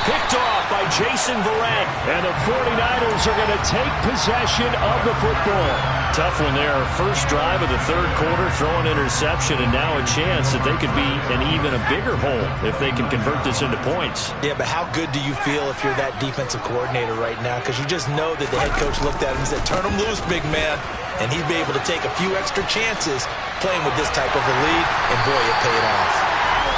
Picked off by Jason Verrett. And the 49ers are going to take possession of the football. Tough one there. First drive of the third quarter, throwing interception, and now a chance that they could be in even a bigger hole if they can convert this into points. Yeah, but how good do you feel if you're that defensive coordinator right now? Because you just know that the head coach looked at him and said, turn him loose, big man. And he'd be able to take a few extra chances playing with this type of a lead, and boy, it paid off.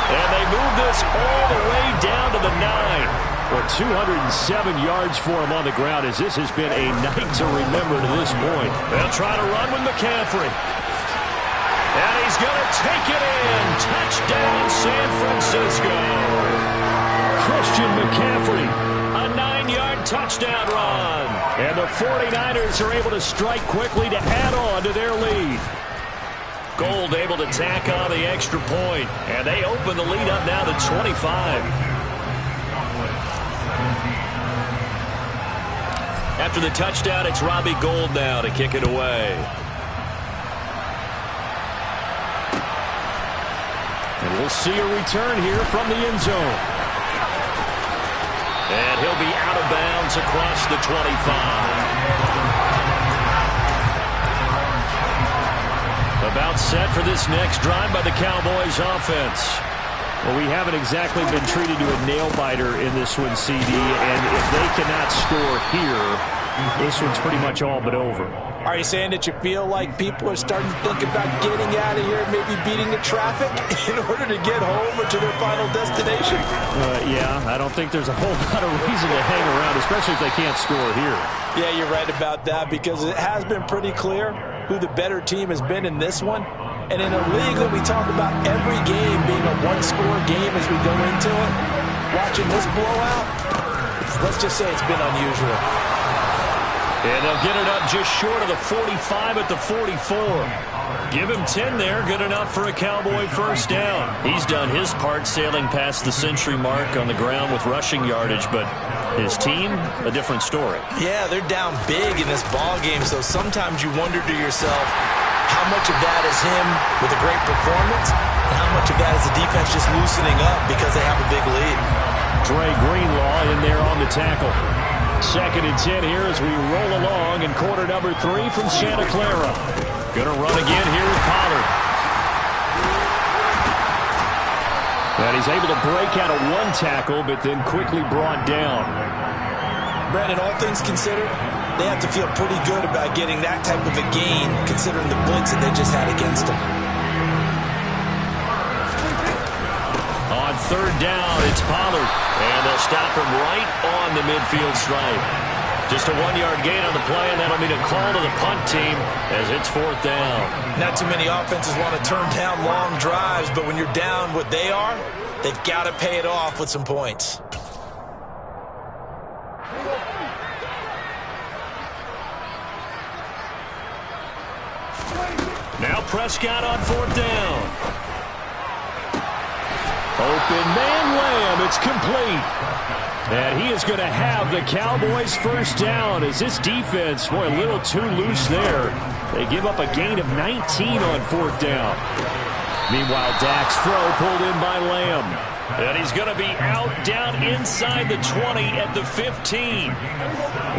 And they move this all the way down to the 9. Well, 207 yards for him on the ground, as this has been a night to remember to this point. They'll try to run with McCaffrey. And he's going to take it in. Touchdown, San Francisco. Christian McCaffrey. A 9-yard touchdown run. And the 49ers are able to strike quickly to add on to their lead. Gold able to tack on the extra point. And they open the lead up now to 25. After the touchdown, it's Robbie Gould now to kick it away. And we'll see a return here from the end zone. And he'll be out of bounds across the 25. About set for this next drive by the Cowboys offense. Well, we haven't exactly been treated to a nail-biter in this one, CD, and if they cannot score here, this one's pretty much all but over. Are you saying that you feel like people are starting to think about getting out of here and maybe beating the traffic in order to get home or to their final destination? Yeah, I don't think there's a whole lot of reason to hang around, especially if they can't score here. Yeah, you're right about that, because it has been pretty clear who the better team has been in this one. And in a league that we talk about every game being a one-score game as we go into it, watching this blowout, let's just say it's been unusual. And they'll get it up just short of the 45 at the 44. Give him 10 there, good enough for a Cowboy first down. He's done his part sailing past the century mark on the ground with rushing yardage, but his team, a different story. Yeah, they're down big in this ball game, so sometimes you wonder to yourself, how much of that is him with a great performance, and how much of that is the defense just loosening up because they have a big lead. Dre Greenlaw in there on the tackle. 2nd and 10 here as we roll along in quarter number 3 from Santa Clara. Gonna run again here with Pollard. And he's able to break out of one tackle, but then quickly brought down. Brandon, all things considered, they have to feel pretty good about getting that type of a gain, considering the blitz that they just had against them. On 3rd down, it's Pollard. And they'll stop him right on the midfield stripe. Just a 1-yard gain on the play, and that'll mean a call to the punt team as it's 4th down. Not too many offenses want to turn down long drives, but when you're down what they are, they've got to pay it off with some points. Now Prescott on 4th down. Open man Lamb, it's complete. And he is going to have the Cowboys first down as this defense, boy, a little too loose there. They give up a gain of 19 on 4th down. Meanwhile, Dak's throw pulled in by Lamb. And he's going to be out down inside the 20 at the 15.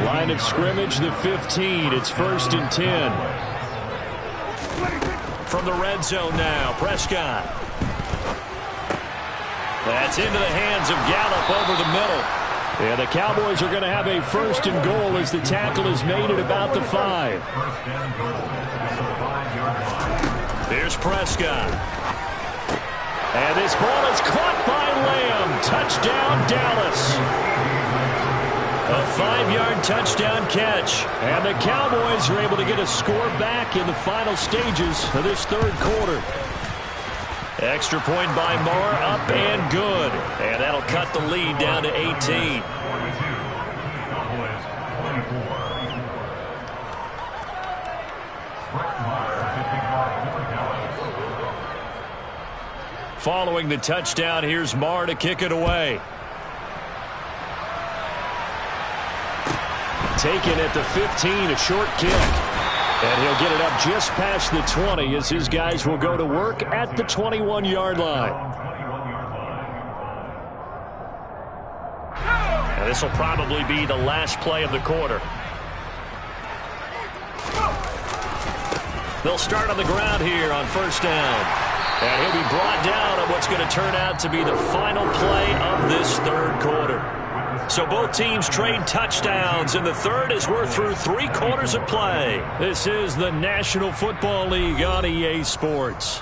Line of scrimmage, the 15. It's 1st and 10. From the red zone now, Prescott. That's into the hands of Gallup over the middle. Yeah, the Cowboys are going to have a 1st and goal as the tackle is made at about the 5. Here's Prescott. And this ball is caught by Lamb. Touchdown, Dallas. A 5-yard touchdown catch. And the Cowboys are able to get a score back in the final stages of this 3rd quarter. Extra point by Moore, up and good. And that'll cut the lead down to 18. Following the touchdown, here's Moore to kick it away. Taken at the 15, a short kick. And he'll get it up just past the 20 as his guys will go to work at the 21-yard line. And this will probably be the last play of the quarter. They'll start on the ground here on 1st down. And he'll be brought down on what's going to turn out to be the final play of this 3rd quarter. So both teams trade touchdowns in the 3rd as we're through 3 quarters of play. This is the National Football League on EA Sports.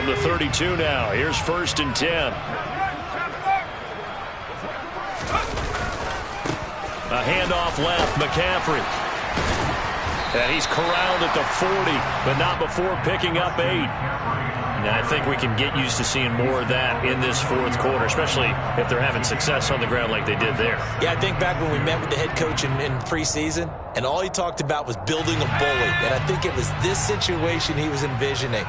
From the 32 now, here's 1st and 10. A handoff left, McCaffrey. And he's corralled at the 40, but not before picking up 8. And I think we can get used to seeing more of that in this 4th quarter, especially if they're having success on the ground like they did there. Yeah, I think back when we met with the head coach in preseason, and all he talked about was building a bully. And I think it was this situation he was envisioning.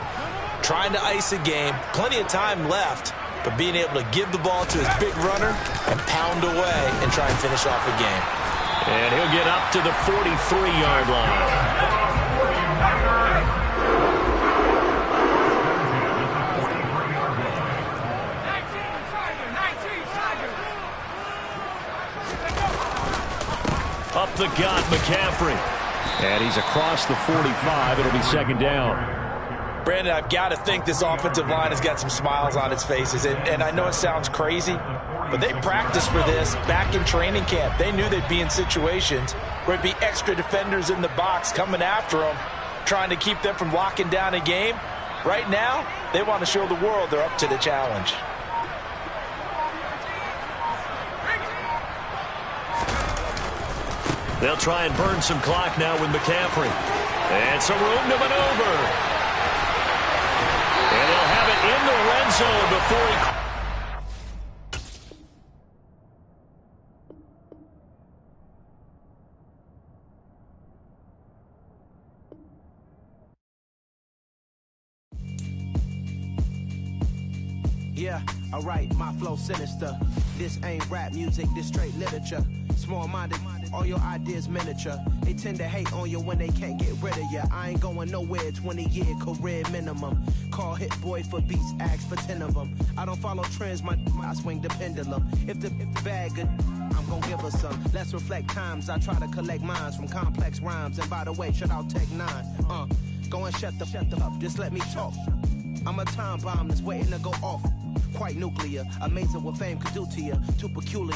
Trying to ice a game, plenty of time left, but being able to give the ball to his big runner and pound away and try and finish off a game. And he'll get up to the 43-yard line. Up the gut, McCaffrey. And he's across the 45. It'll be 2nd down. Brandon, I've got to think this offensive line has got some smiles on its faces. And I know it sounds crazy, but they practiced for this back in training camp. They knew they'd be in situations where it'd be extra defenders in the box coming after them, trying to keep them from locking down a game. Right now, they want to show the world they're up to the challenge. They'll try and burn some clock now with McCaffrey. And some room to maneuver. And they'll have it in the red zone before he... Yeah, alright, my flow sinister. This ain't rap music, this straight literature. Small-minded, all your ideas miniature. They tend to hate on you when they can't get rid of you. I ain't going nowhere, 20-year career minimum. Call Hit Boy for beats, ask for 10 of them. I don't follow trends, I swing the pendulum. If the bag good, I'm gonna give her some. Let's reflect times, I try to collect minds from complex rhymes. And by the way, shout out Tech 9. Go and shut the up, just let me talk. I'm a time bomb that's waiting to go off. Quite nuclear, amazing what fame could do to you. Too peculiar.